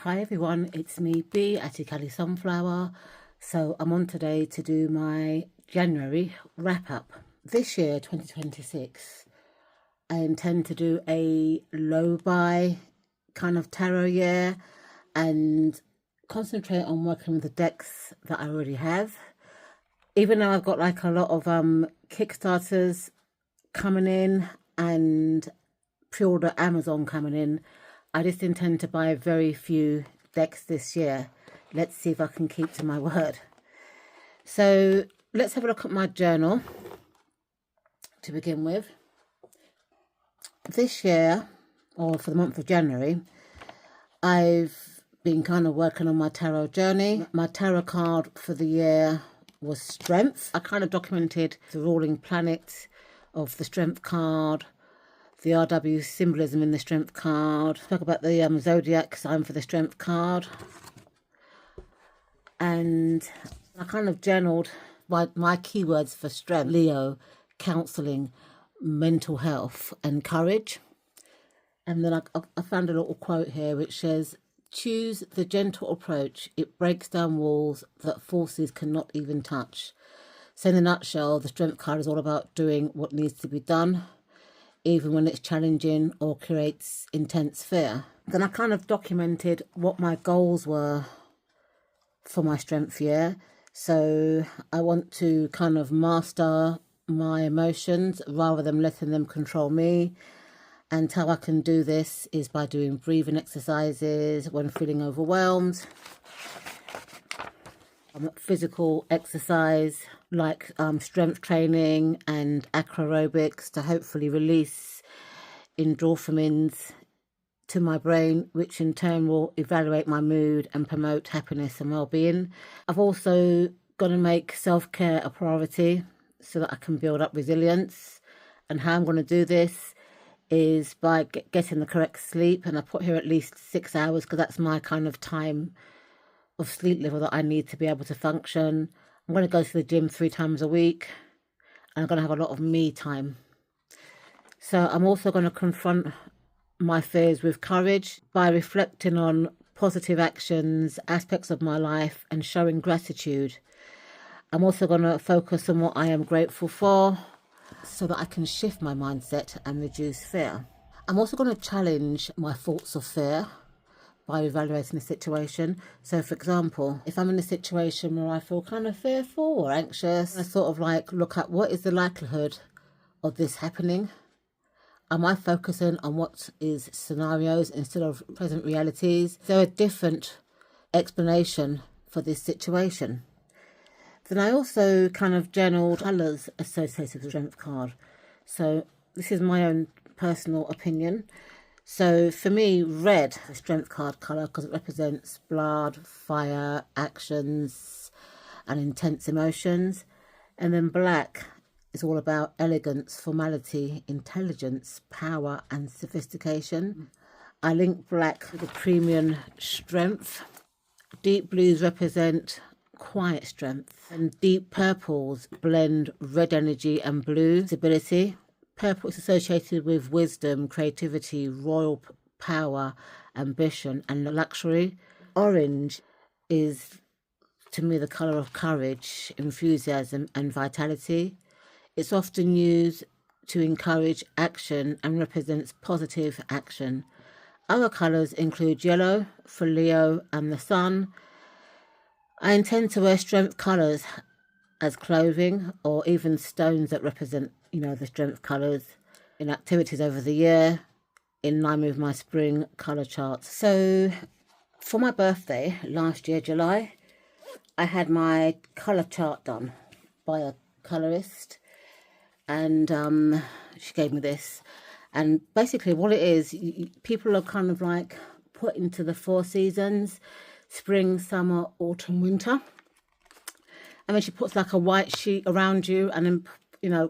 Hi everyone, it's me B at Cali Sunflower. So I'm on today to do my January wrap up. This year, 2026, I intend to do a low buy kind of tarot year and concentrate on working with the decks that I already have. Even though I've got like a lot of Kickstarters coming in and pre-order Amazon coming in, I just intend to buy very few decks this year. Let's see if I can keep to my word. So let's have a look at my journal to begin with. This year, or for the month of January, I've been kind of working on my tarot journey. My tarot card for the year was Strength. I kind of documented the ruling planet of the Strength card, the RW symbolism in the Strength card. Talk about the zodiac sign for the Strength card. And I kind of journaled my keywords for Strength: Leo, counselling, mental health and courage. And then I found a little quote here which says, "Choose the gentle approach. It breaks down walls that forces cannot even touch." So in a nutshell, the Strength card is all about doing what needs to be done, even when it's challenging or creates intense fear. Then I kind of documented what my goals were for my Strength year. So I want to kind of master my emotions rather than letting them control me. And how I can do this is by doing breathing exercises when feeling overwhelmed. Physical exercise like strength training and acroaerobics to hopefully release endorphins to my brain, which in turn will evaluate my mood and promote happiness and well-being. I've also got to make self-care a priority so that I can build up resilience. And how I'm going to do this is by getting the correct sleep. And I put here at least 6 hours because that's my kind of time of sleep level that I need to be able to function. I'm going to go to the gym 3 times a week and I'm going to have a lot of me time. So I'm also going to confront my fears with courage by reflecting on positive actions, aspects of my life and showing gratitude. I'm also going to focus on what I am grateful for so that I can shift my mindset and reduce fear. I'm also going to challenge my thoughts of fear by evaluating the situation. So for example, if I'm in a situation where I feel kind of fearful or anxious, I sort of like look at what is the likelihood of this happening. Am I focusing on what is scenarios instead of present realities? Is there a different explanation for this situation? Then I also kind of journaled colours associated with the Strength card. So this is my own personal opinion. So for me, red, the Strength card colour, because it represents blood, fire, actions and intense emotions. And then black is all about elegance, formality, intelligence, power and sophistication. I link black with the premium strength. Deep blues represent quiet strength, and deep purples blend red energy and blue stability. Purple is associated with wisdom, creativity, royal power, ambition and luxury. Orange is to me the colour of courage, enthusiasm and vitality. It's often used to encourage action and represents positive action. Other colours include yellow for Leo and the sun. I intend to wear Strength colours as clothing or even stones that represent, the Strength colours in activities over the year in line with my spring colour charts. So for my birthday last year, July, I had my colour chart done by a colourist and she gave me this. And basically what it is, people are kind of like put into the 4 seasons: spring, summer, autumn, winter. And then she puts like a white sheet around you and then,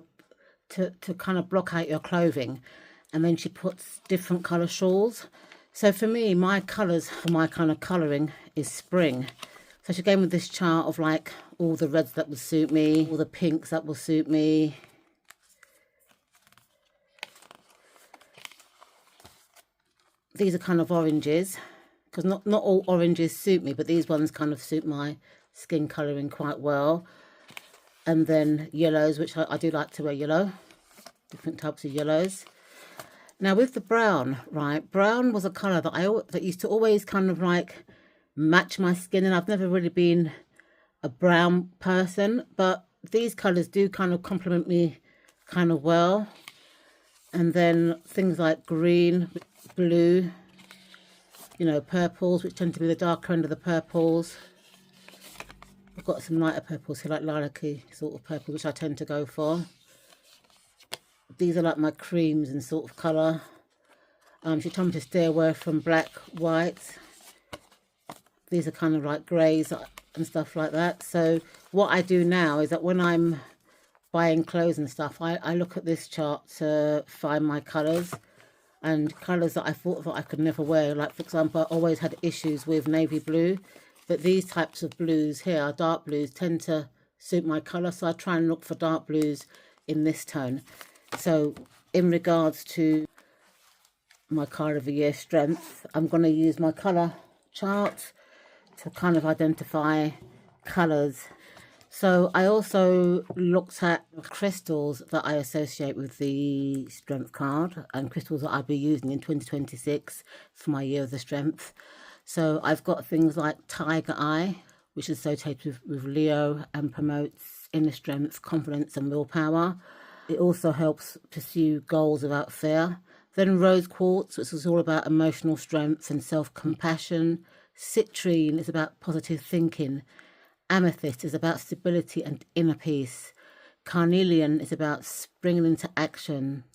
to kind of block out your clothing. And then she puts different colour shawls. So for me, my colours for my kind of colouring is spring. So she gave me this chart of like all the reds that would suit me, all the pinks that will suit me. These are kind of oranges, because not all oranges suit me, but these ones kind of suit my skin colouring quite well. And then yellows, which I do like to wear yellow, different types of yellows. Now with the brown, right, brown was a colour that used to always kind of like match my skin, and I've never really been a brown person, but these colours do kind of complement me kind of well. And then things like green, blue, you know, purples, which tend to be the darker end of the purples. I've got some lighter purples here, like lilac-y sort of purple, which I tend to go for. These are like my creams and sort of colour. She told me to stay away from black, white. These are kind of like greys and stuff like that. So what I do now is that when I'm buying clothes and stuff, I look at this chart to find my colours, and colours that I thought that I could never wear. Like, for example, I always had issues with navy blue, but these types of blues here, dark blues, tend to suit my colour, so I try and look for dark blues in this tone. So in regards to my card of the year strength, I'm going to use my colour chart to kind of identify colours. So I also looked at crystals that I associate with the strength card, and crystals that I'll be using in 2026 for my year of the strength. So I've got things like Tiger Eye, which is associated with Leo and promotes inner strength, confidence and willpower. It also helps pursue goals without fear. Then Rose Quartz, which is all about emotional strength and self-compassion. Citrine is about positive thinking. Amethyst is about stability and inner peace. Carnelian is about springing into action.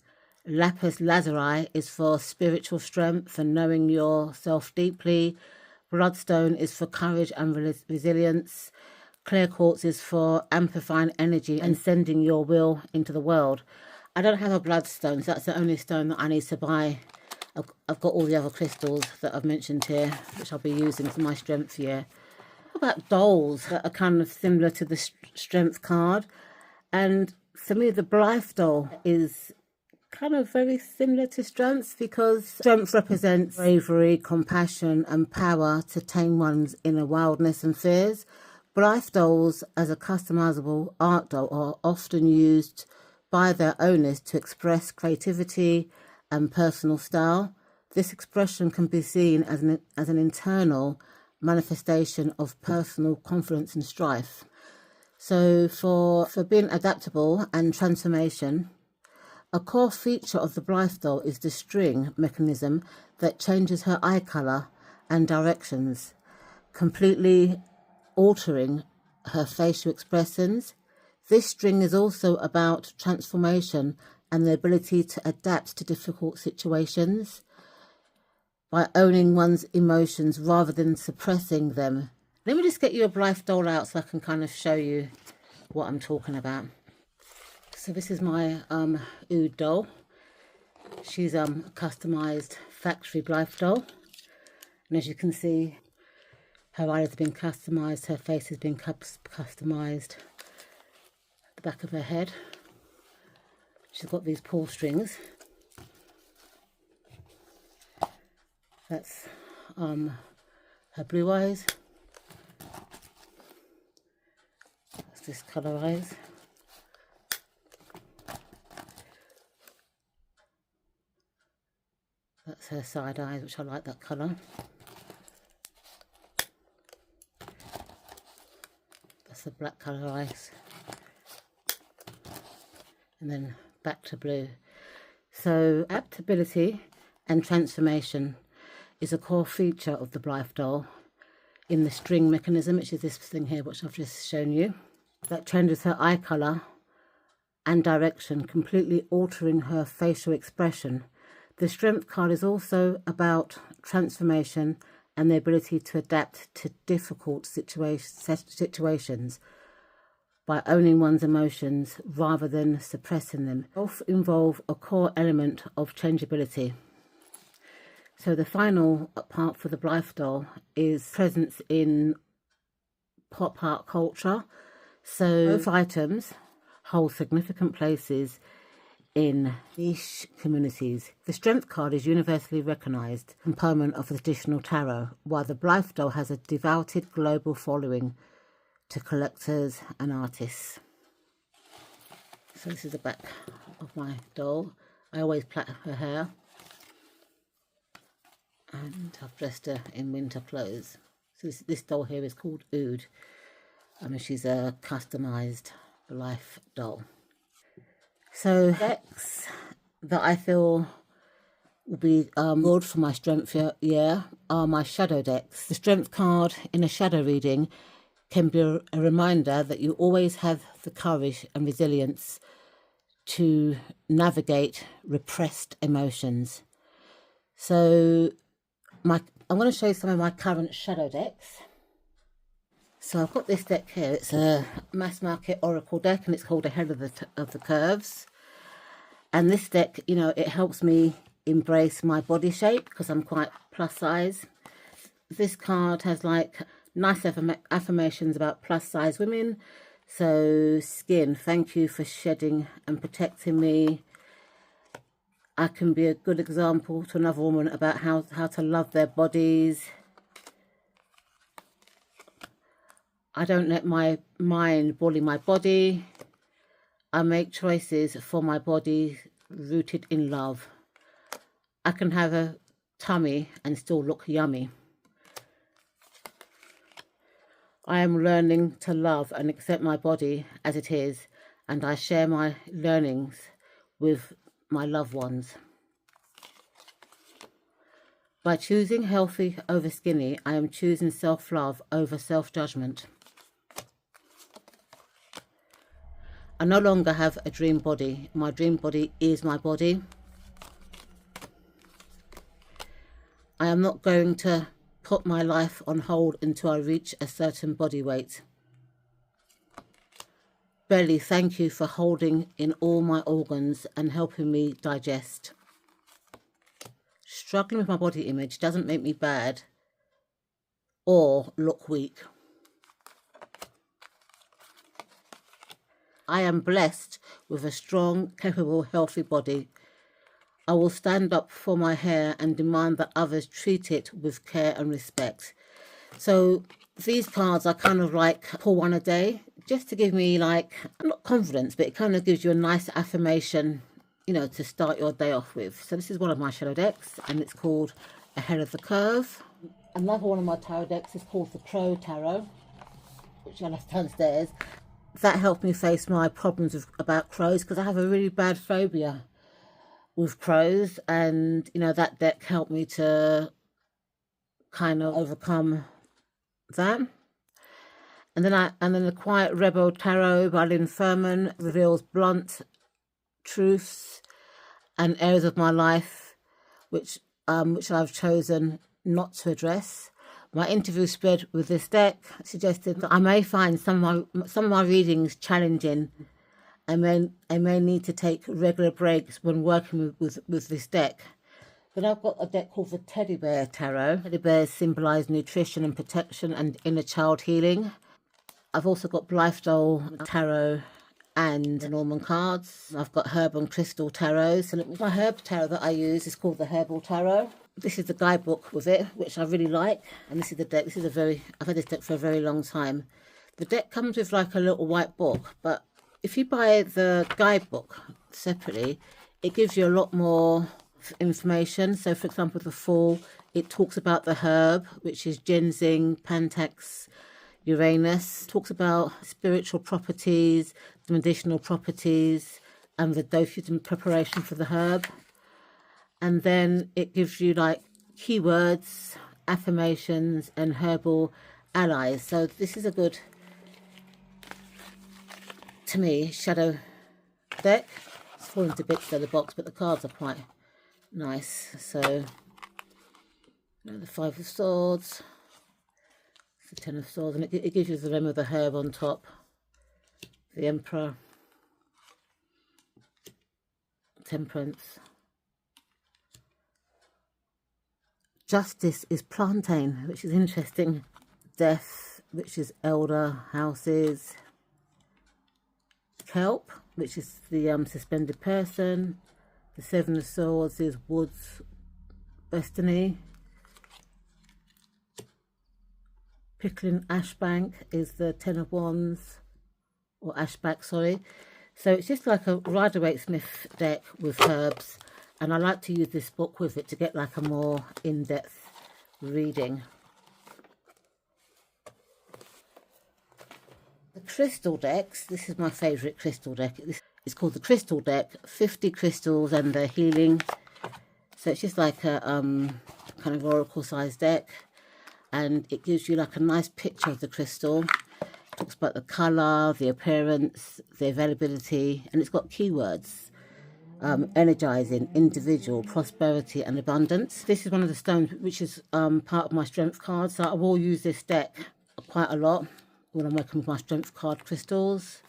Lapis lazuli is for spiritual strength and knowing yourself deeply. Bloodstone is for courage and resilience. Clear quartz is for amplifying energy and sending your will into the world. I don't have a bloodstone, so that's the only stone that I need to buy. I've got all the other crystals that I've mentioned here, which I'll be using for my strength year. What about dolls that are kind of similar to the strength card? And for me, the Blythe doll is kind of very similar to strength, because strength represents bravery, compassion and power to tame one's inner wildness and fears. Blythe dolls as a customizable art doll are often used by their owners to express creativity and personal style. This expression can be seen as an internal manifestation of personal confidence and strife. So for being adaptable and transformation, a core feature of the Blythe doll is the string mechanism that changes her eye colour and directions, completely altering her facial expressions. This string is also about transformation and the ability to adapt to difficult situations by owning one's emotions rather than suppressing them. Let me just get you a Blythe doll out so I can kind of show you what I'm talking about. So this is my Oud doll. She's a customised factory Blythe doll. And as you can see, her eyes have been customised, her face has been customised, the back of her head. She's got these pull strings. That's her blue eyes. That's this colour eyes. That's her side eyes, which I like that colour. That's the black colour eyes. And then back to blue. So adaptability and transformation is a core feature of the Blythe doll in the string mechanism, which is this thing here, which I've just shown you, that changes her eye colour and direction, completely altering her facial expression. The strength card is also about transformation and the ability to adapt to difficult situations by owning one's emotions rather than suppressing them. Both involve a core element of changeability. So the final part for the Blythe doll is presence in pop art culture. So both items hold significant places in niche communities. The Strength card is universally recognised component of the traditional tarot, while the Blythe doll has a devoted global following to collectors and artists. So this is the back of my doll. I always plait her hair, and I've dressed her in winter clothes. So this doll here is called Oud. She's a customised Blythe doll. So decks that I feel will be good for my strength year are my shadow decks. The Strength card in a shadow reading can be a reminder that you always have the courage and resilience to navigate repressed emotions. So I'm going to show you some of my current shadow decks. So I've got this deck here. It's a mass market oracle deck, and it's called Ahead of the Curves. And this deck, you know, it helps me embrace my body shape because I'm quite plus size. This card has like nice affirmations about plus size women. So skin, thank you for shedding and protecting me. I can be a good example to another woman about how to love their bodies. I don't let my mind bully my body. I make choices for my body rooted in love. I can have a tummy and still look yummy. I am learning to love and accept my body as it is, and I share my learnings with my loved ones. By choosing healthy over skinny, I am choosing self-love over self-judgment. I no longer have a dream body. My dream body is my body. I am not going to put my life on hold until I reach a certain body weight. Belly, thank you for holding in all my organs and helping me digest. Struggling with my body image doesn't make me bad or look weak. I am blessed with a strong, capable, healthy body. I will stand up for my hair and demand that others treat it with care and respect. So these cards I kind of like pull one a day just to give me like, not confidence, but it kind of gives you a nice affirmation, you know, to start your day off with. So this is one of my shadow decks, and it's called Ahead of the Curve. Another one of my tarot decks is called the Crow Tarot, which I left downstairs. That helped me face my problems about crows, because I have a really bad phobia with crows, and you know, that deck helped me to kind of overcome that. And then the Quiet Rebel Tarot by Lynn Furman reveals blunt truths and areas of my life which I've chosen not to address. My interview spread with this deck suggested that I may find some of my readings challenging. I may need to take regular breaks when working with this deck. Then I've got a deck called the Teddy Bear Tarot. Teddy bears symbolise nutrition and protection and inner child healing. I've also got Blythe Doll Tarot and Norman cards. I've got Herb and Crystal Tarot. So my herb tarot that I use is called the Herbal Tarot. This is the guidebook with it, which I really like. And this is the deck. I've had this deck for a very long time. The deck comes with like a little white book, but if you buy the guidebook separately, it gives you a lot more information. So for example, the Fool, it talks about the herb, which is ginseng, Pentax, Uranus. It talks about spiritual properties, the medicinal properties, and the dosage and preparation for the herb. And then it gives you like keywords, affirmations, and herbal allies. So this is a good, to me, shadow deck. It's falling to bits of the box, but the cards are quite nice. So the Five of Swords, the Ten of Swords, and it gives you the rim of the herb on top. The Emperor, Temperance. Justice is plantain, which is interesting. Death, which is elder houses. Kelp, which is the suspended person. The Seven of Swords is Wood's destiny. Pickling Ashbank is the Ten of Wands, or Ashback, sorry. So it's just like a Rider-Waite-Smith deck with herbs, and I like to use this book with it to get like a more in-depth reading. The crystal decks, this is my favourite crystal deck. It's called the Crystal Deck, 50 crystals and the healing. So it's just like a kind of oracle size deck, and it gives you like a nice picture of the crystal. It talks about the colour, the appearance, the availability, and it's got keywords. Energizing, individual, prosperity and abundance. This is one of the stones which is part of my strength card, so I will use this deck quite a lot when I'm working with my strength card crystals.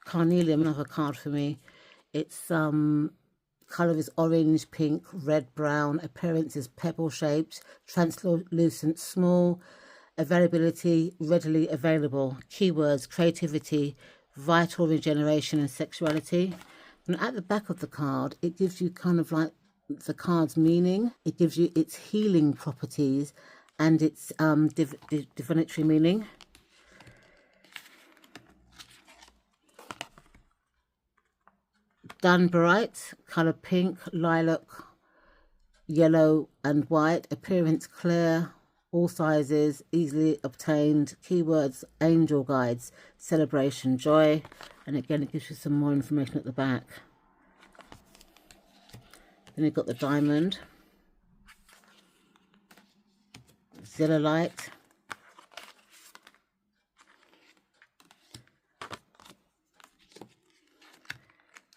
Carnelian, another card for me. Its colour is orange, pink, red, brown. Appearance is pebble shaped, translucent, small. Availability, readily available. Keywords, creativity, vital regeneration and sexuality. And at the back of the card, it gives you kind of like the card's meaning. It gives you its healing properties and its divinatory meaning. Danburite, colour pink, lilac, yellow and white. Appearance clear, all sizes, easily obtained. Keywords, angel guides, celebration, joy. And again, it gives you some more information at the back. Then you've got the diamond, Zillalite,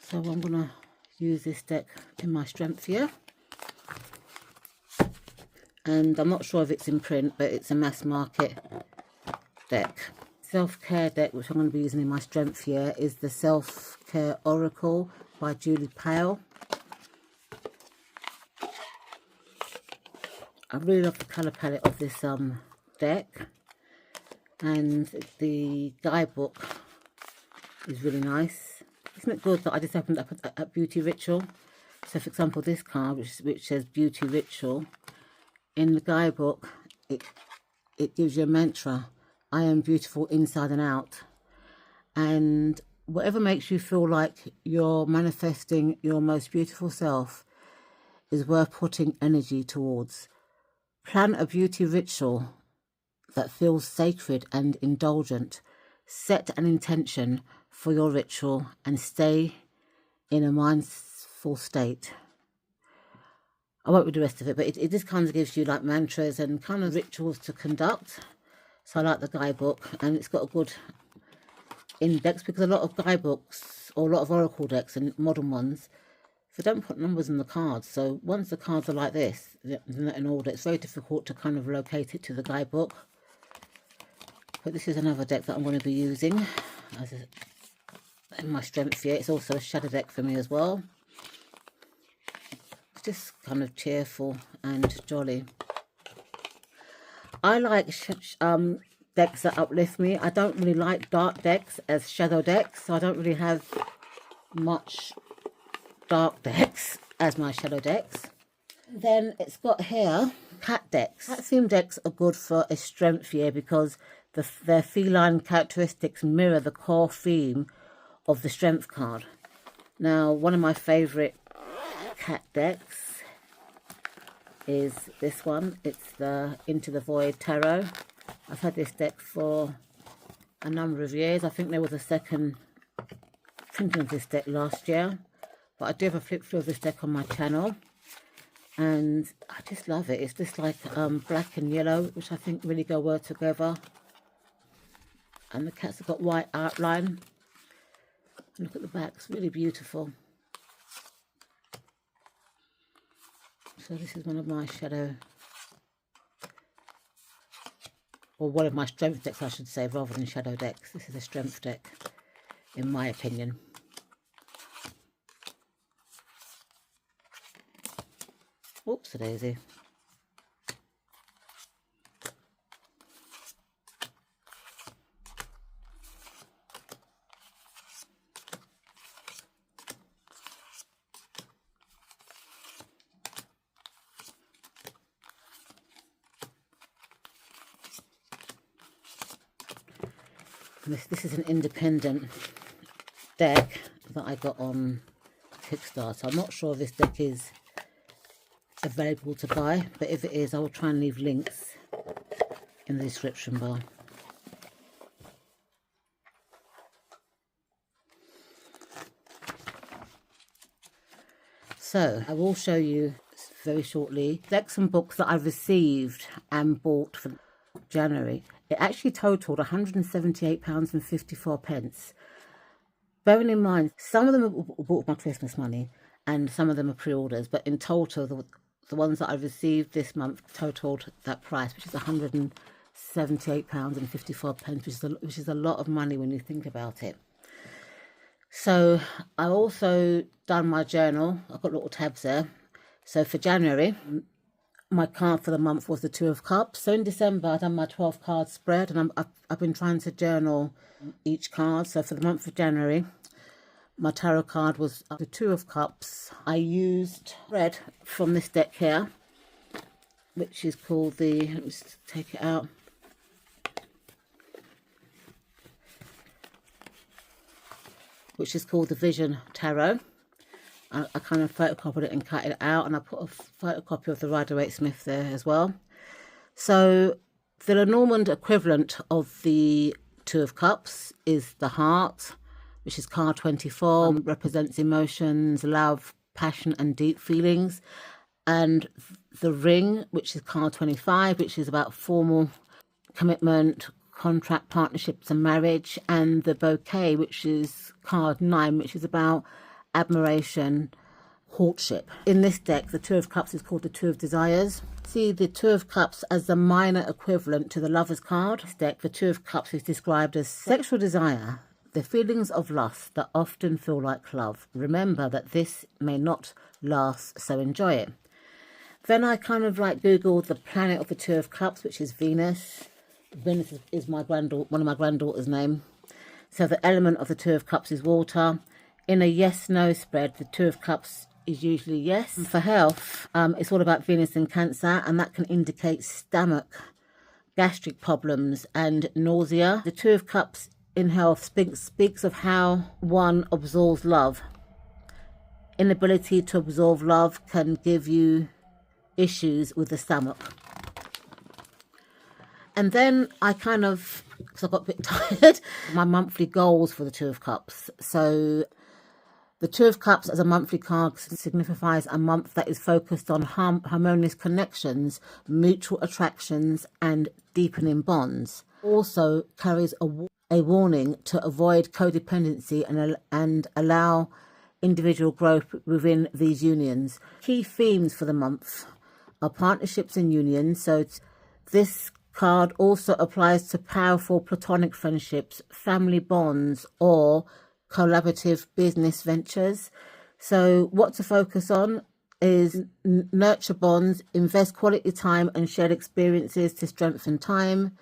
so I'm going to use this deck in my strength here. And I'm not sure if it's in print, but it's a mass market deck. Self-care deck, which I'm going to be using in my strength here, is the Self-Care Oracle by Julie Pale. I really love the colour palette of this deck, and the guidebook is really nice. Isn't it good that I just opened up a Beauty Ritual? So for example, this card, which says Beauty Ritual, in the guidebook, it gives you a mantra: I am beautiful inside and out. And whatever makes you feel like you're manifesting your most beautiful self is worth putting energy towards. Plan a beauty ritual that feels sacred and indulgent. Set an intention for your ritual and stay in a mindful state. I won't read the rest of it, but it just kind of gives you like mantras and kind of rituals to conduct. So I like the guidebook, and it's got a good index, because a lot of guidebooks or a lot of oracle decks and modern ones, they don't put numbers in the cards. So once the cards are like this, they're not in order, it's very difficult to kind of locate it to the guidebook. But this is another deck that I'm going to be using in my strength here. It's also a shadow deck for me as well. It's just kind of cheerful and jolly. I like decks that uplift me. I don't really like dark decks as shadow decks, so I don't really have much dark decks as my shadow decks. Then it's got here cat decks. Cat theme decks are good for a strength year because their feline characteristics mirror the core theme of the strength card. Now, one of my favourite cat decks is this one. It's the Into the Void Tarot. I've had this deck for a number of years. I think there was a second printing of this deck last year, but I do have a flip through of this deck on my channel, and I just love it. It's just like black and yellow, which I think really go well together. And the cats have got white outline. Look at the back, it's really beautiful. So this is one of my shadow, or one of my strength decks, I should say, rather than shadow decks. This is a strength deck, in my opinion. Oops, a daisy. This is an independent deck that I got on Kickstarter. I'm not sure if this deck is available to buy, but if it is, I will try and leave links in the description bar. So I will show you very shortly decks and books that I received and bought for January. It actually totaled £178.54. Bearing in mind, some of them are bought with my Christmas money and some of them are pre-orders, but in total, the ones that I received this month totaled that price, which is £178.54, which is a lot of money when you think about it. So I also done my journal. I've got little tabs there. So for January, my card for the month was the Two of Cups. So in December, I done my 12 card spread, and I've been trying to journal each card. So for the month of January, my tarot card was the Two of Cups. I used red from this deck here, which is called the, let me just take it out. Which is called the Vision Tarot. I kind of photocopied it and cut it out, and I put a photocopy of the Rider-Waite-Smith there as well. So the Lenormand equivalent of the Two of Cups is the Heart, which is card 24, represents emotions, love, passion and deep feelings. And the Ring, which is card 25, which is about formal commitment, contract, partnerships and marriage. And the Bouquet, which is card 9, which is about admiration, courtship. In this deck, the Two of Cups is called the Two of Desires. See the Two of Cups as the minor equivalent to the Lover's card. This deck, the Two of Cups is described as sexual desire, the feelings of lust that often feel like love. Remember that this may not last, so enjoy it. Then I kind of like Googled the planet of the Two of Cups, which is Venus. Venus is my one of my granddaughter's name. So the element of the Two of Cups is water. In a yes-no spread, the Two of Cups is usually yes. For health, it's all about Venus in Cancer, and that can indicate stomach, gastric problems and nausea. The Two of Cups in health speaks of how one absorbs love. Inability to absorb love can give you issues with the stomach. And then I kind of, because I got a bit tired, my monthly goals for the Two of Cups. So the Two of Cups as a monthly card signifies a month that is focused on harmonious connections, mutual attractions and deepening bonds. Also carries a warning to avoid codependency and allow individual growth within these unions. Key themes for the month are partnerships and unions. So this card also applies to powerful platonic friendships, family bonds or collaborative business ventures. So what to focus on is nurture bonds, invest quality time and shared experiences to strengthen time,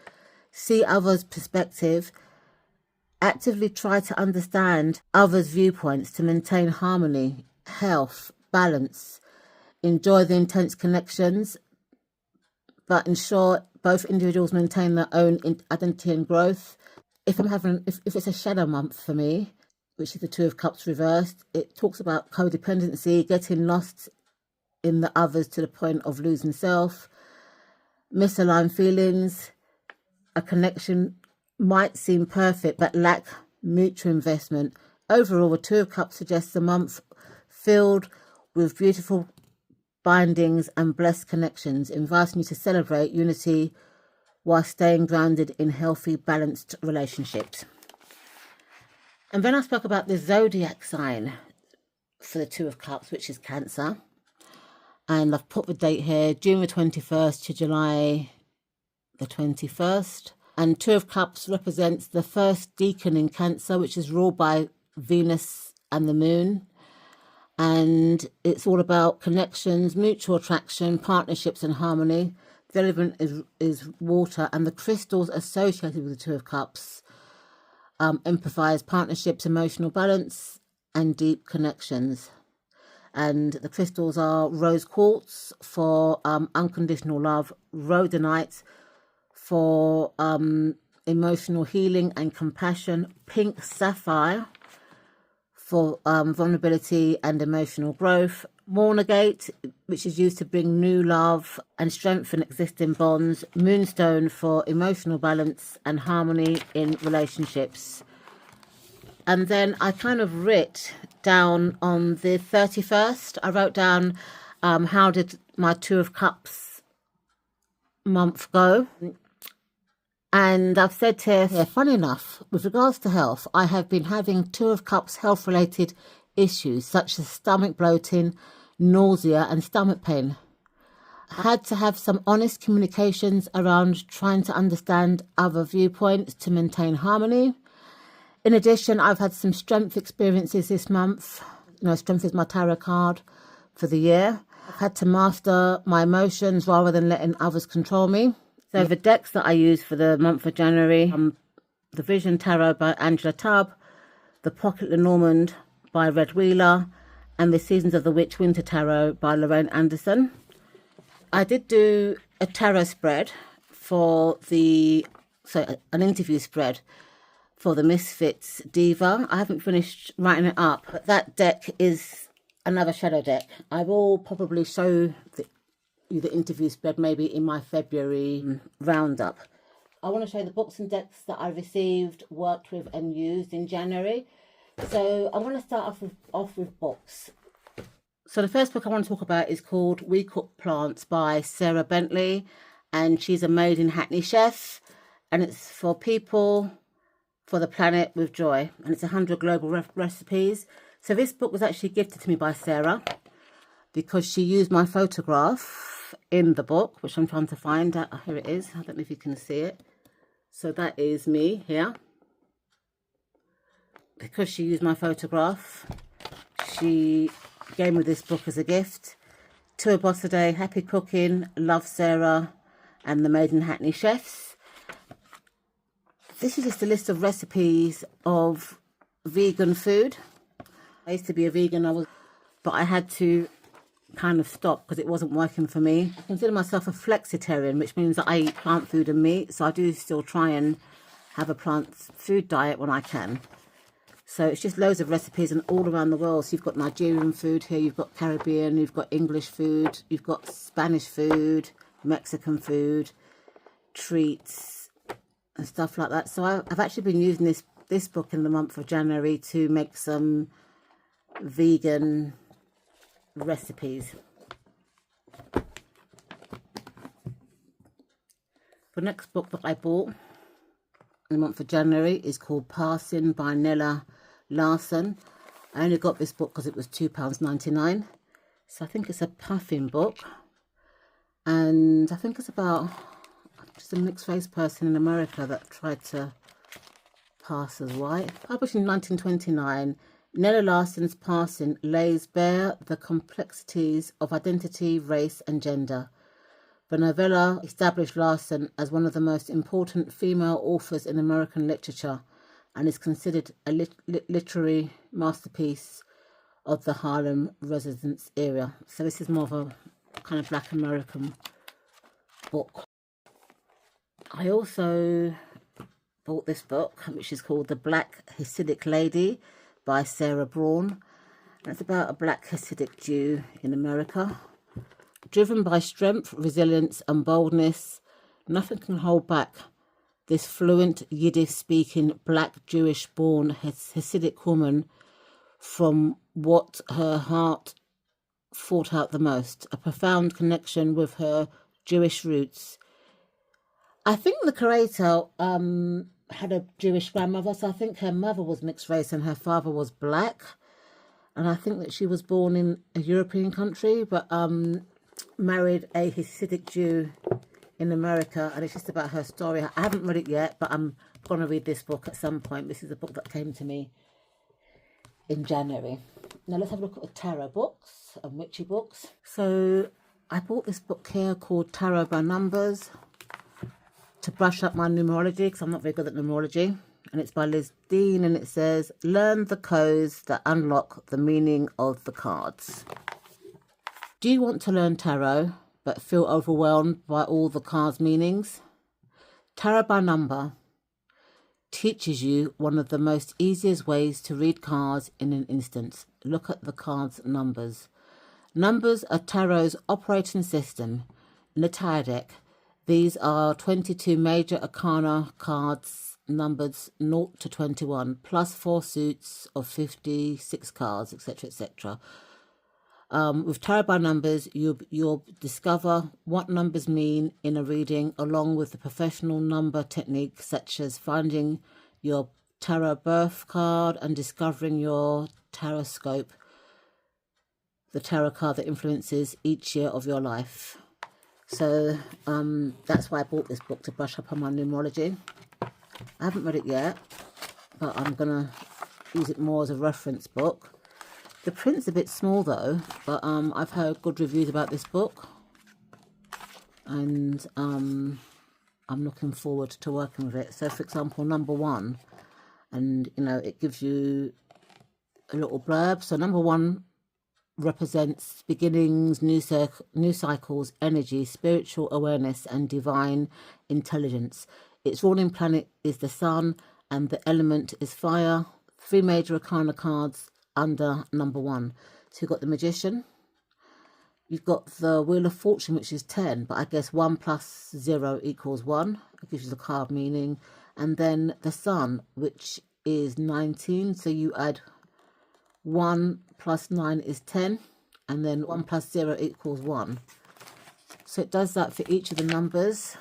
see others' perspective, actively try to understand others' viewpoints to maintain harmony, health, balance, enjoy the intense connections, but ensure both individuals maintain their own identity and growth. If it's a shadow month for me, which is the Two of Cups reversed, it talks about codependency, getting lost in the others to the point of losing self, misaligned feelings. A connection might seem perfect but lack mutual investment. Overall, the Two of Cups suggests a month filled with beautiful bindings and blessed connections, inviting you to celebrate unity while staying grounded in healthy, balanced relationships. And then I spoke about the zodiac sign for the Two of Cups, which is Cancer. And I've put the date here, June the 21st to July the 21st. And Two of Cups represents the first decan in Cancer, which is ruled by Venus and the Moon. And it's all about connections, mutual attraction, partnerships and harmony. The element is water, and the crystals associated with the Two of Cups emphasize partnerships, emotional balance and deep connections. And the crystals are rose quartz for unconditional love, rhodonite for emotional healing and compassion. Pink sapphire for vulnerability and emotional growth. Mornagate, which is used to bring new love and strengthen existing bonds. Moonstone for emotional balance and harmony in relationships. And then I kind of writ down on the 31st, I wrote down how did my Two of Cups month go. And I've said here, funny enough, with regards to health, I have been having Two of Cups health-related issues such as stomach bloating, nausea and stomach pain. I had to have some honest communications around trying to understand other viewpoints to maintain harmony. In addition, I've had some strength experiences this month. Strength is my tarot card for the year. I've had to master my emotions rather than letting others control me. So the decks that I use for the month of January, the Vision Tarot by Angela Tubb, the Pocket Lenormand by Red Wheeler, and the Seasons of the Witch Winter Tarot by Lorraine Anderson. I did do a tarot spread an interview spread for the Misfits Diva. I haven't finished writing it up, but that deck is another shadow deck. I will probably show you the interview spread maybe in my February roundup. I want to show you the books and decks that I received, worked with and used in January. So I want to start off with books. So the first book I want to talk about is called We Cook Plants by Sarah Bentley, and she's a Made in Hackney chef, and it's for people for the planet with joy, and it's 100 global recipes. So this book was actually gifted to me by Sarah because she used my photograph in the book, which I'm trying to find out. Here it is. I don't know if you can see it. So that is me here. Because she used my photograph, she gave me this book as a gift. To a Boss a Day, Happy Cooking, Love Sarah, and the Made in Hackney Chefs. This is just a list of recipes of vegan food. I used to be a vegan, but I had to kind of stop because it wasn't working for me. I consider myself a flexitarian, which means that I eat plant food and meat, so I do still try and have a plant food diet when I can. So it's just loads of recipes and all around the world. So you've got Nigerian food here, you've got Caribbean, you've got English food, you've got Spanish food, Mexican food, treats and stuff like that. So I've actually been using this book in the month of January to make some vegan recipes. The next book that I bought in the month of January is called Passing by Nella Larsen. I only got this book because it was £2.99. So I think it's a puffin book, and I think it's about just a mixed race person in America that tried to pass as white. Published in 1929, Nella Larsen's Passing lays bare the complexities of identity, race and gender. The novella established Larsen as one of the most important female authors in American literature and is considered a literary masterpiece of the Harlem Renaissance era. So this is more of a kind of Black American book. I also bought this book, which is called The Black Hasidic Lady by Sarah Braun. And it's about a Black Hasidic Jew in America. Driven by strength, resilience and boldness, nothing can hold back this fluent Yiddish-speaking Black Jewish-born Hasidic woman from what her heart fought out the most, a profound connection with her Jewish roots. I think the creator had a Jewish grandmother, so I think her mother was mixed race and her father was black. And I think that she was born in a European country, but married a Hasidic Jew in America. And it's just about her story. I haven't read it yet, but I'm going to read this book at some point. This is a book that came to me in January. Now let's have a look at the tarot books and witchy books. So I bought this book here called Tarot by Numbers to brush up my numerology, because I'm not very good at numerology. And it's by Liz Dean, and it says, learn the codes that unlock the meaning of the cards. Do you want to learn tarot, but feel overwhelmed by all the cards' meanings? Tarot by Number teaches you one of the most easiest ways to read cards in an instant. Look at the cards' numbers. Numbers are Tarot's operating system. In the tarot deck, these are 22 major arcana cards numbered 0 to 21, plus 4 suits of 56 cards, etc., etc. With tarot by numbers, you'll discover what numbers mean in a reading, along with the professional number techniques such as finding your tarot birth card and discovering your tarot scope, the tarot card that influences each year of your life. So that's why I bought this book, to brush up on my numerology. I haven't read it yet, but I'm going to use it more as a reference book. The print's a bit small though, but I've heard good reviews about this book, and I'm looking forward to working with it. So for example, number 1, and you know, it gives you a little blurb. So number 1 represents beginnings, new cycles, energy, spiritual awareness, and divine intelligence. Its ruling planet is the sun, and the element is fire. 3 major arcana cards under number 1. So you've got the Magician, you've got the Wheel of Fortune, which is 10, but I guess 1 plus 0 equals 1. It gives you the card meaning. And then the Sun, which is 19, so you add 1 plus 9 is 10, and then 1 plus 0 equals 1. So it does that for each of the numbers.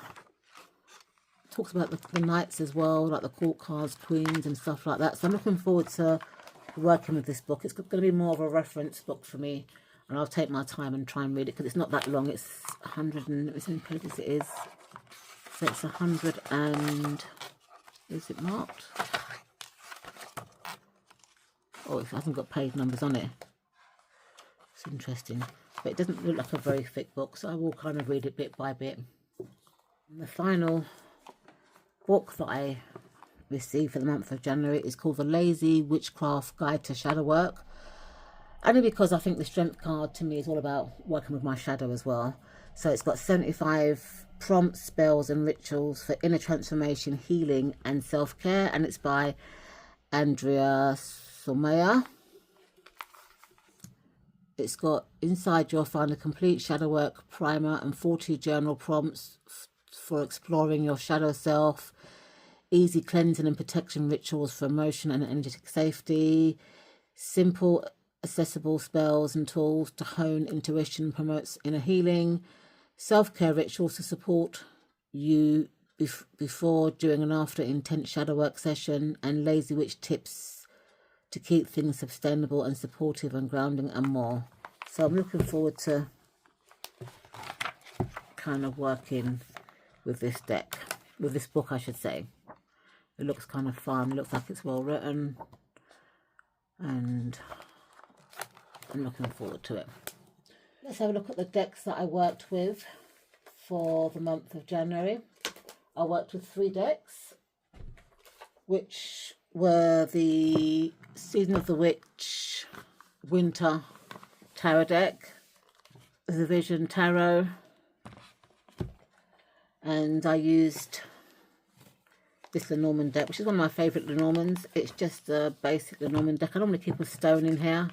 It talks about the knights as well, like the court cards, queens and stuff like that. So I'm looking forward to working with this book. It's going to be more of a reference book for me, and I'll take my time and try and read it, because it's not that long. It's 100 and how many pages it is. So it's 100 and, is it marked? Oh, it hasn't got page numbers on it. It's interesting, but it doesn't look like a very thick book, so I will kind of read it bit by bit. And the final book that I received for the month of January is called The Lazy Witchcraft Guide to Shadow Work, only because I think the Strength card to me is all about working with my shadow as well. So it's got 75 prompts, spells and rituals for inner transformation, healing and self-care, and it's by Andrea Somaya. It's got inside, you'll find a complete shadow work primer and 40 journal prompts for exploring your shadow self, easy cleansing and protection rituals for emotion and energetic safety, simple accessible spells and tools to hone intuition, promotes inner healing, self-care rituals to support you before, during and after intense shadow work session, and lazy witch tips to keep things sustainable and supportive and grounding, and more. So I'm looking forward to kind of working with this deck, with this book I should say. It looks kind of fun, it looks like it's well written, and I'm looking forward to it. Let's have a look at the decks that I worked with for the month of January. I worked with 3 decks, which were the Season of the Witch Winter Tarot deck, the Vision Tarot, and I used this Lenormand deck, which is one of my favourite Lenormands. It's just a basic Lenormand deck. I normally keep a stone in here.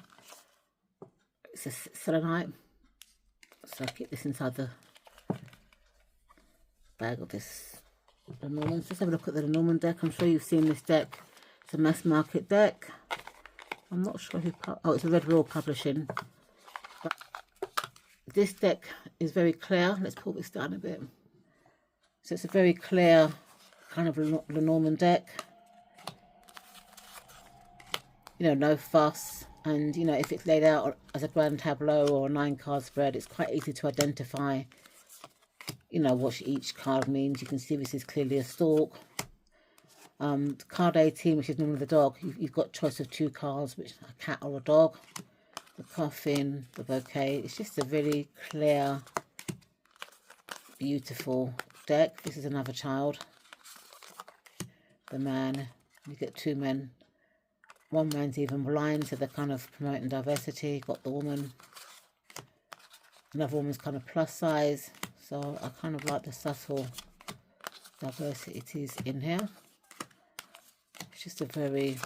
It's a selenite, so I keep this inside the bag of this Lenormand. Let's have a look at the Lenormand deck. I'm sure you've seen this deck. It's a mass market deck. I'm not sure who... Oh, it's a Red Raw Publishing. But this deck is very clear. Let's pull this down a bit. So it's a very clear kind of Lenormand deck. You know, no fuss. And, you know, if it's laid out as a grand tableau or a 9-card spread, it's quite easy to identify, you know, what each card means. You can see this is clearly a stork. Card 18, which is normally the dog, you've got choice of 2 cards, which are a cat or a dog. The coffin, the bouquet. It's just a really clear, beautiful deck. This is another child. The man. You get 2 men. One man's even blind, so they're kind of promoting diversity. Got the woman. Another woman's kind of plus size. So I kind of like the subtle diversities in here. It's just a very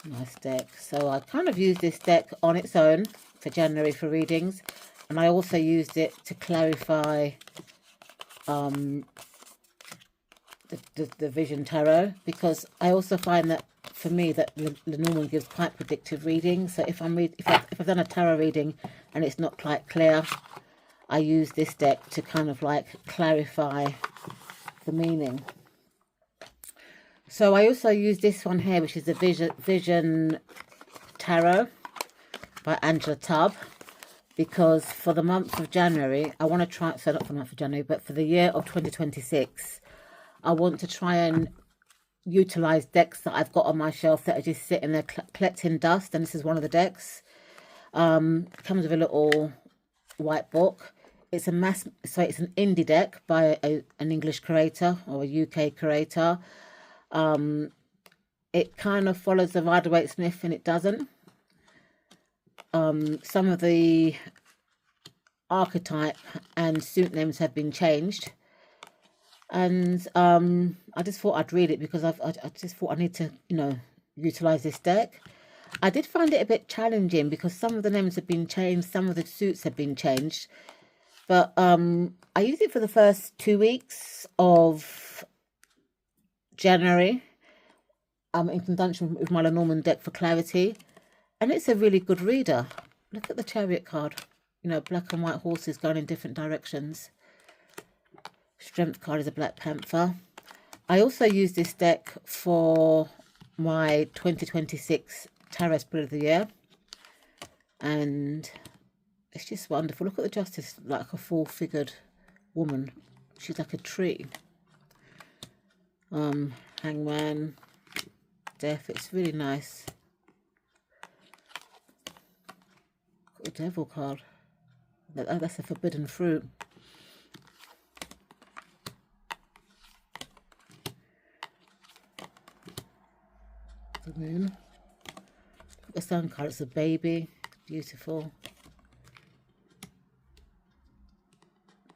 nice deck. So I kind of used this deck on its own for January for readings, and I also used it to clarify the Vision Tarot, because I also find that for me that Lenormand gives quite predictive readings. So if I've done a tarot reading and it's not quite clear, I use this deck to kind of like clarify the meaning. So I also use this one here, which is the Vision Tarot by Angela Tubb, because for the month of January, I want to try, so not for the month of January, but for the year of 2026, I want to try and utilize decks that I've got on my shelf that are just sitting there collecting dust, and this is one of the decks. It comes with a little white book. It's an indie deck by an English creator or a UK creator. It kind of follows the Rider-Waite-Smith and it doesn't. Some of the archetype and suit names have been changed, and I just thought I'd read it because I just thought I need to, utilize this deck. I did find it a bit challenging because some of the names have been changed, some of the suits have been changed, but I used it for the first 2 weeks of January in conjunction with my Lenormand deck for clarity, and it's a really good reader. Look at the Chariot card, black and white horses going in different directions. Strength card is a Black Panther. I also use this deck for my 2026 Tarot Spirit of the Year, and it's just wonderful. Look at the Justice, like a full-figured woman. She's like a tree. Hangman, Death. It's really nice. The Devil card. That's a forbidden fruit. The Moon. The Sun card. It's a baby. Beautiful.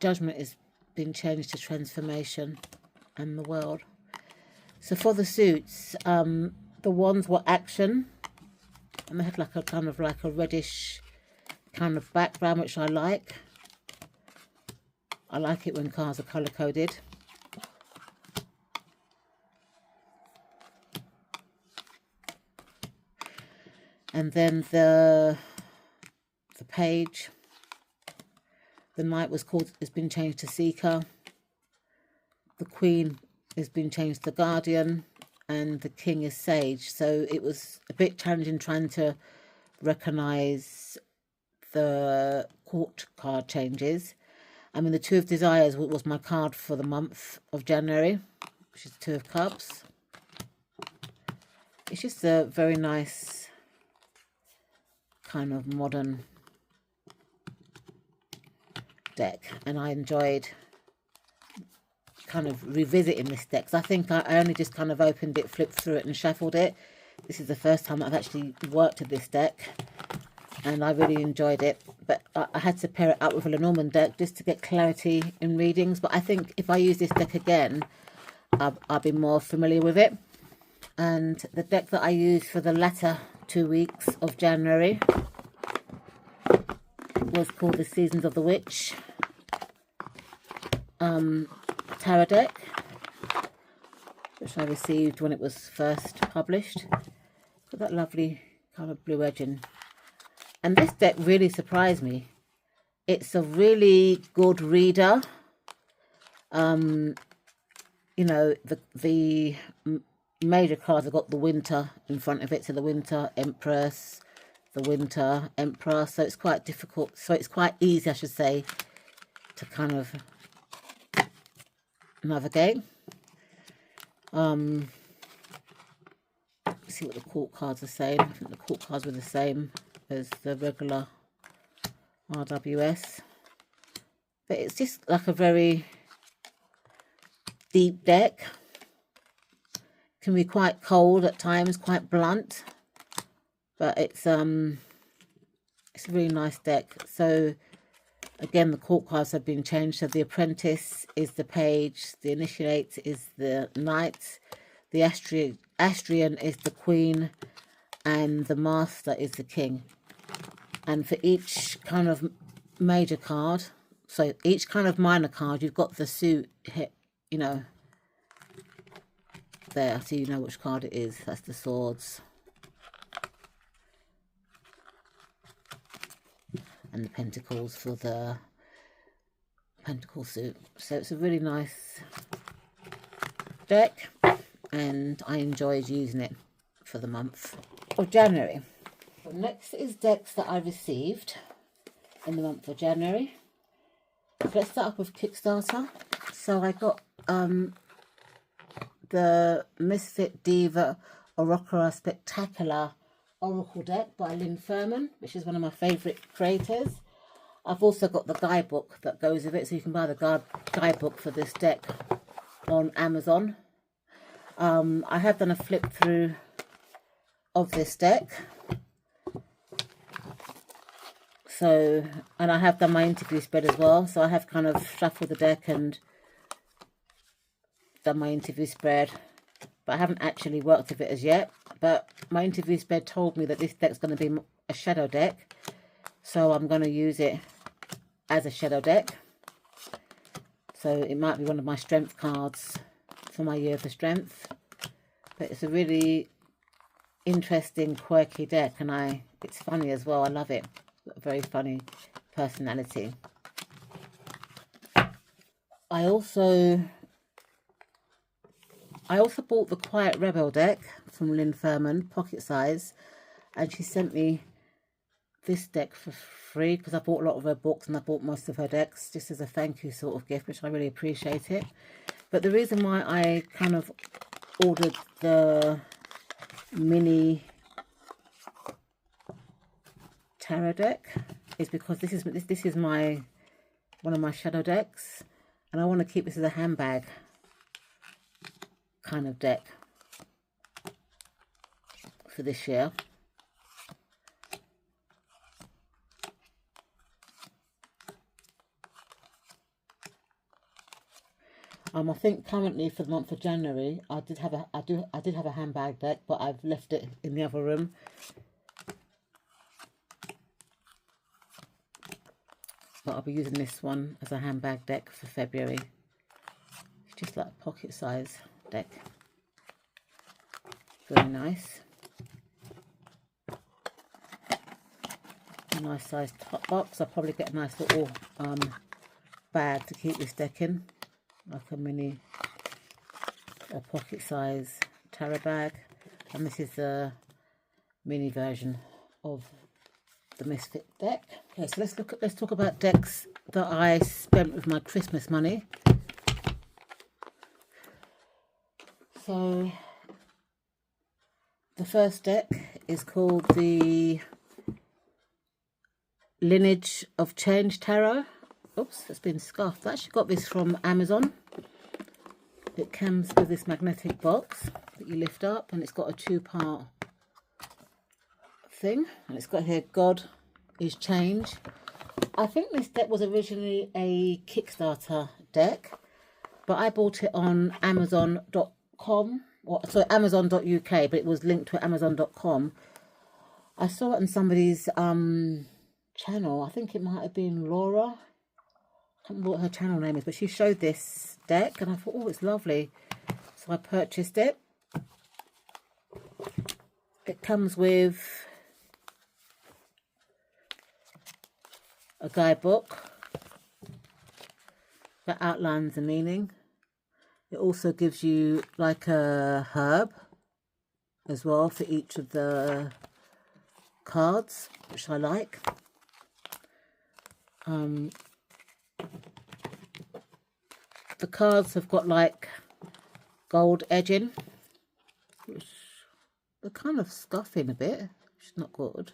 Judgment has been changed to Transformation and the World. So for the suits, the wands were Action, and they had like a kind of like a reddish kind of background, which I like. I like it when cards are color coded. And then the Page, the Knight has been changed to Seeker. The Queen has been changed to Guardian, and the King is Sage. So it was a bit challenging trying to recognise the court card changes. I mean, the Two of Desires was my card for the month of January, which is Two of Cups. It's just a very nice kind of modern deck, and I enjoyed kind of revisiting this deck. So I think I only just kind of opened it, flipped through it and shuffled it. This is the first time I've actually worked with this deck, and I really enjoyed it. But I had to pair it up with a Lenormand deck just to get clarity in readings. But I think if I use this deck again, I'll be more familiar with it. And the deck that I used for the latter 2 weeks of January was called the Seasons of the Witch tarot deck, which I received when it was first published. Got that lovely kind of blue edging. And this deck really surprised me. It's a really good reader. The major cards have got the Winter in front of it, so the Winter Empress, the Winter Emperor, so it's quite difficult, so it's quite easy, I should say, to kind of navigate. Let's see what the court cards are saying. I think the court cards were the same as the regular RWS, but it's just like a very deep deck. Can be quite cold at times, quite blunt, but it's a really nice deck. So again, the court cards have been changed. So the Apprentice is the Page, the Initiate is the Knight, The Astrian is the queen and the master is the king. And for each kind of major card, so each kind of minor card, you've got the suit hit, you know, there, so you know which card it is. That's the swords. And the pentacles for the pentacle suit. So it's a really nice deck, and I enjoyed using it for the month of January. So next is decks that I received in the month of January. So let's start off with Kickstarter. So I got the Misfit Diva Orocra Spectacular Oracle deck by Lynn Furman, which is one of my favourite creators. I've also got the guidebook that goes with it, so you can buy the guidebook for this deck on Amazon. I have done a flip through of this deck. So, and I have done my interview spread as well. So I have kind of shuffled the deck and done my interview spread, but I haven't actually worked with it as yet. But my interview spread told me that this deck's going to be a shadow deck, so I'm going to use it as a shadow deck. So it might be one of my strength cards for my year for strength. But it's a really interesting, quirky deck, and it's funny as well. I love it. Got a very funny personality. I also bought the Quiet Rebel deck from Lynn Furman, pocket size, and she sent me this deck for free because I bought a lot of her books and I bought most of her decks just as a thank you sort of gift, which I really appreciate it. But the reason why I kind of ordered the mini tarot deck is because this is one of my shadow decks, and I want to keep this as a handbag kind of deck for this year. I think currently for the month of January, I did have a handbag deck, but I've left it in the other room. But I'll be using this one as a handbag deck for February. It's just like a pocket size deck. Very nice. A nice sized top box. I'll probably get a nice little bag to keep this deck in, like a mini or pocket size tarot bag. And this is the mini version of the Misfit deck. Okay, so let's talk about decks that I spent with my Christmas money. So the first deck is called the Lineage of Change Tarot. Oops, it's been scuffed. I actually got this from Amazon. It comes with this magnetic box that you lift up, and it's got a two-part thing, and it's got here God is Change. I think this deck was originally a Kickstarter deck, but I bought it on Amazon.com, or sorry, Amazon.uk, but it was linked to Amazon.com. I saw it on somebody's channel. I think it might have been Laura. I can't remember what her channel name is, but she showed this deck and I thought, oh, it's lovely. So I purchased it. It comes with a guidebook that outlines the meaning. It also gives you like a herb as well for each of the cards, which I like. The cards have got like gold edging, which they're kind of scuffing a bit, which is not good.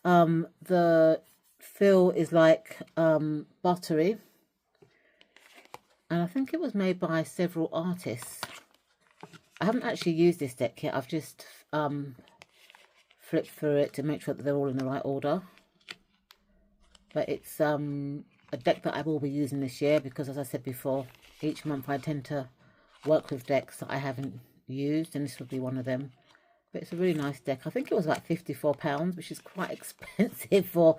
The feel is like buttery, and I think it was made by several artists. I haven't actually used this deck yet. I've just flipped through it to make sure that they're all in the right order. But it's a deck that I will be using this year because, as I said before, each month I tend to work with decks that I haven't used, and this would be one of them. But it's a really nice deck. I think it was like £54, which is quite expensive for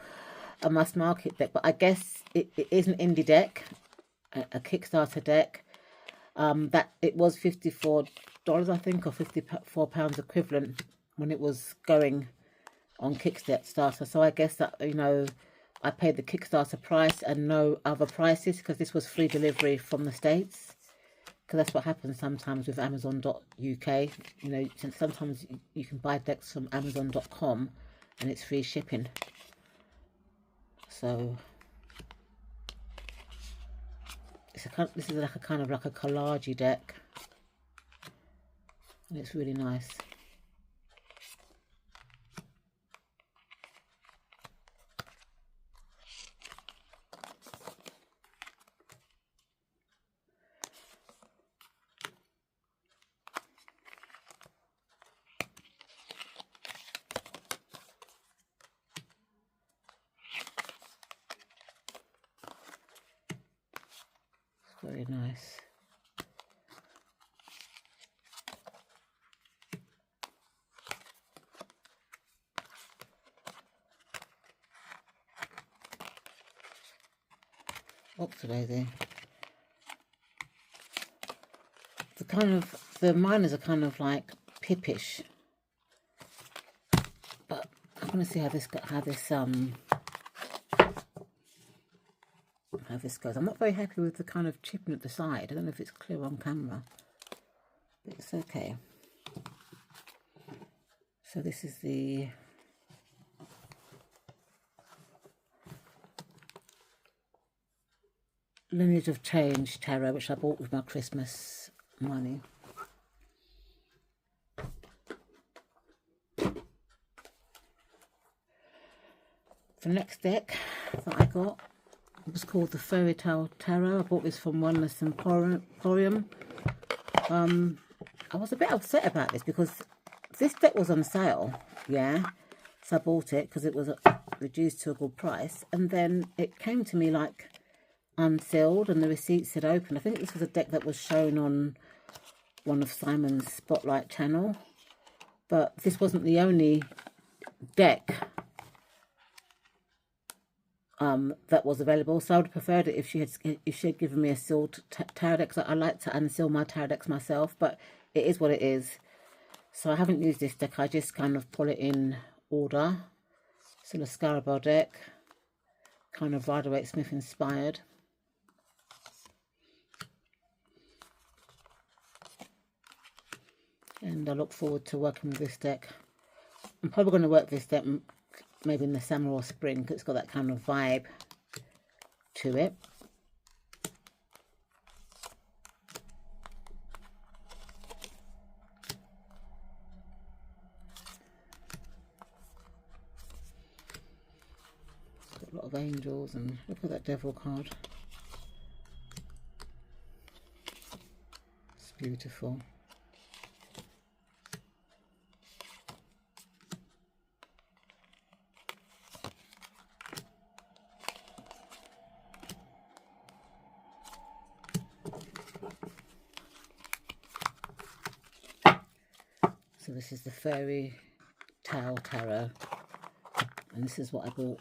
a mass market deck. But I guess it is an indie deck, a Kickstarter deck. That it was $54, I think, or £54 equivalent when it was going on Kickstarter. So I guess that, you know, I paid the Kickstarter price and no other prices, because this was free delivery from the States. Because that's what happens sometimes with Amazon.uk. You know, sometimes you can buy decks from Amazon.com and it's free shipping. So this is like a kind of like a collage deck, and it's really nice. Very nice. Oxidating. The miners are kind of like pippish, but I want to see how this goes. I'm not very happy with the kind of chipping at the side. I don't know if it's clear on camera, but it's okay. So this is the Lineage of Change Tarot, which I bought with my Christmas money. The next deck that I got, it was called the Fairy Tale Tarot. I bought this from Oneness Emporium. I was a bit upset about this because this deck was on sale, yeah. So I bought it because it was reduced to a good price, and then it came to me like unsealed, and the receipt said open. I think this was a deck that was shown on one of Simon's Spotlight channel, but this wasn't the only deck that was available. So I would have preferred it if she had given me a sealed tarot deck. So I like to unseal my tarot decks myself, but it is what it is. So I haven't used this deck. I just kind of pull it in order. So the Scarabell deck, kind of Rider-Waite-Smith inspired. And I look forward to working with this deck. I'm probably going to work this deck maybe in the summer or spring, because it's got that kind of vibe to it. It's got a lot of angels, and look at that devil card. It's beautiful. So this is the Fairy Tale Tarot, and this is what I bought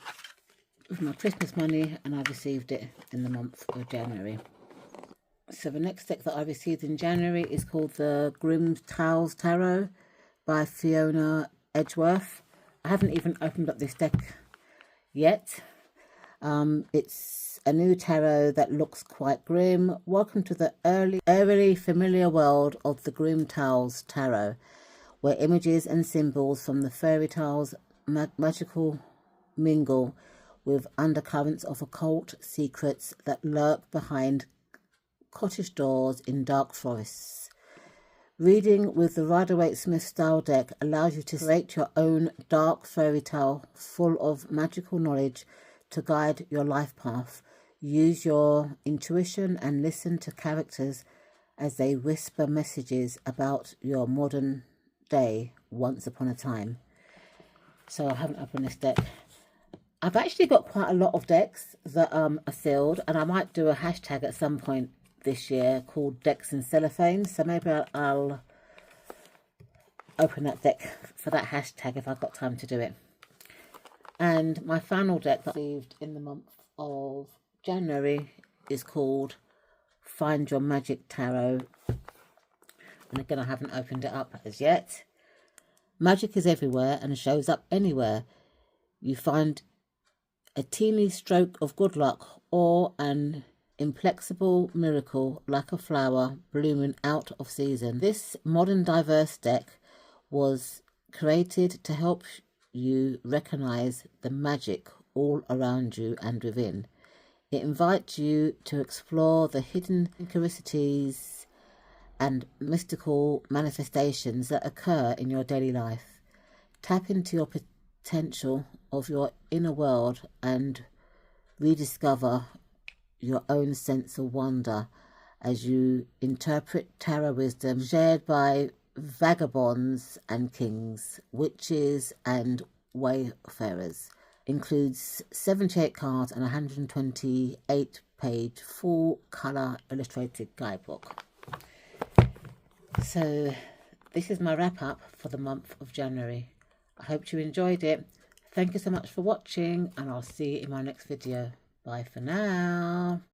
with my Christmas money, and I received it in the month of January. So the next deck that I received in January is called the Grimm Tales Tarot by Fiona Edgeworth. I haven't even opened up this deck yet. It's a new tarot that looks quite grim. Welcome to the eerily familiar world of the Grimm Tales Tarot, where images and symbols from the fairy tales magical mingle with undercurrents of occult secrets that lurk behind cottage doors in dark forests. Reading with the Rider-Waite-Smith style deck allows you to create your own dark fairy tale full of magical knowledge to guide your life path. Use your intuition and listen to characters as they whisper messages about your modern day once upon a time. So I haven't opened this deck. I've actually got quite a lot of decks that are sealed, and I might do a hashtag at some point this year called Decks in Cellophane. So maybe I'll open that deck for that hashtag if I've got time to do it. And my final deck that I received in the month of January is called Find Your Magic Tarot. And again, I haven't opened it up as yet. Magic is everywhere and shows up anywhere. You find a teeny stroke of good luck or an inflexible miracle like a flower blooming out of season. This modern diverse deck was created to help you recognize the magic all around you and within. It invites you to explore the hidden synchronicities and mystical manifestations that occur in your daily life. Tap into your potential of your inner world and rediscover your own sense of wonder as you interpret tarot wisdom shared by vagabonds and kings, witches and wayfarers. Includes 78 cards and 128-page full-colour illustrated guidebook. So this is my wrap-up for the month of January. I hope you enjoyed it. Thank you so much for watching, and I'll see you in my next video. Bye for now.